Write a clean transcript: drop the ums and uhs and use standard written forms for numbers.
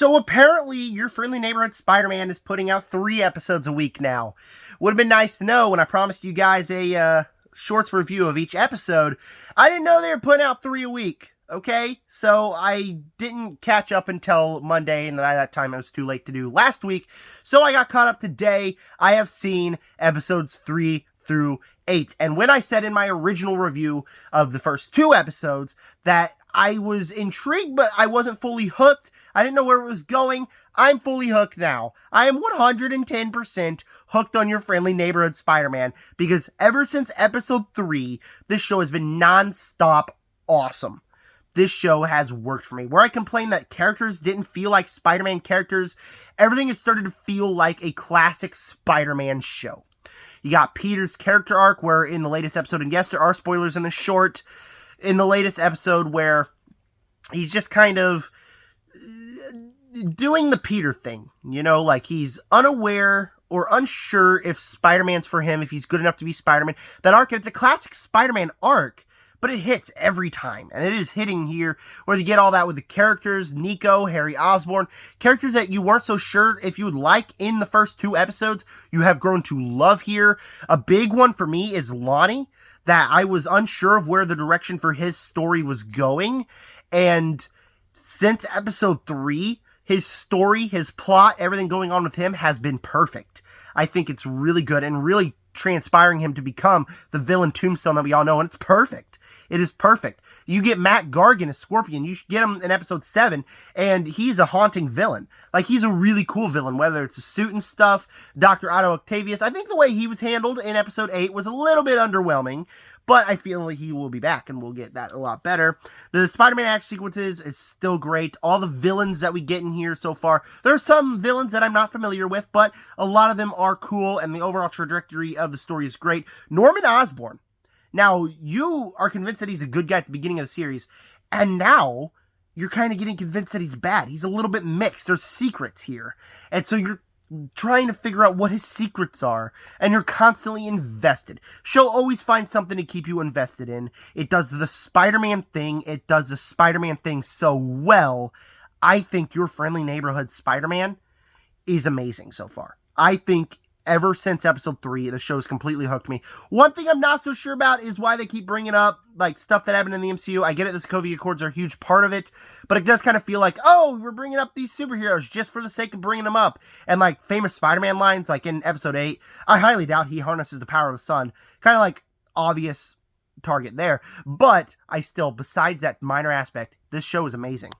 So apparently, your friendly neighborhood Spider-Man is putting out 3 episodes a week now. Would have been nice to know when I promised you guys a shorts review of each episode. I didn't know they were putting out 3 a week. Okay, so I didn't catch up until Monday, and by that time it was too late to do last week. So I got caught up today. I have seen episodes 3 through 8. And when I said in my original review of the first 2 episodes that I was intrigued, but I wasn't fully hooked, I didn't know where it was going, I'm fully hooked now. I am 110% hooked on your friendly neighborhood Spider-Man, because ever since episode 3, this show has been non-stop awesome. This show has worked for me. Where I complained that characters didn't feel like Spider-Man characters, everything has started to feel like a classic Spider-Man show. You got Peter's character arc, where in the latest episode, and yes, there are spoilers in the short, in the latest episode where he's just kind of doing the Peter thing. You know, like he's unaware or unsure if Spider-Man's for him, if he's good enough to be Spider-Man. That arc, it's a classic Spider-Man arc, but it hits every time, and it is hitting here, where you get all that with the characters, Nico, Harry Osborn, characters that you weren't so sure if you would like in the first 2 episodes, you have grown to love here. A big one for me is Lonnie, that I was unsure of where the direction for his story was going, and since episode 3, his story, his plot, everything going on with him has been perfect. I think it's really good, and really transpiring him to become the villain Tombstone that we all know, and it's perfect. It is perfect. You get Matt Gargan as Scorpion. You get him in episode 7, and he's a haunting villain. Like, he's a really cool villain, whether it's a suit and stuff. Dr. Otto Octavius, I think the way he was handled in episode 8 was a little bit underwhelming, but I feel like he will be back, and we'll get that a lot better. The Spider-Man action sequences is still great. All the villains that we get in here so far, there are some villains that I'm not familiar with, but a lot of them are cool, and the overall trajectory of the story is great. Norman Osborn. Now, you are convinced that he's a good guy at the beginning of the series, and now you're kind of getting convinced that he's bad. He's a little bit mixed. There's secrets here. And so you're trying to figure out what his secrets are, and you're constantly invested. Show always finds something to keep you invested in. It does the Spider-Man thing. It does the Spider-Man thing so well. I think your friendly neighborhood Spider-Man is amazing so far. I think ever since episode 3, the show's completely hooked me. One thing I'm not so sure about is why they keep bringing up, like, stuff that happened in the MCU. I get it, the Sokovia Accords are a huge part of it, but it does kind of feel like, oh, we're bringing up these superheroes just for the sake of bringing them up. And, like, famous Spider-Man lines, like in episode 8, I highly doubt he harnesses the power of the sun. Kind of like, obvious target there. But I still, besides that minor aspect, this show is amazing.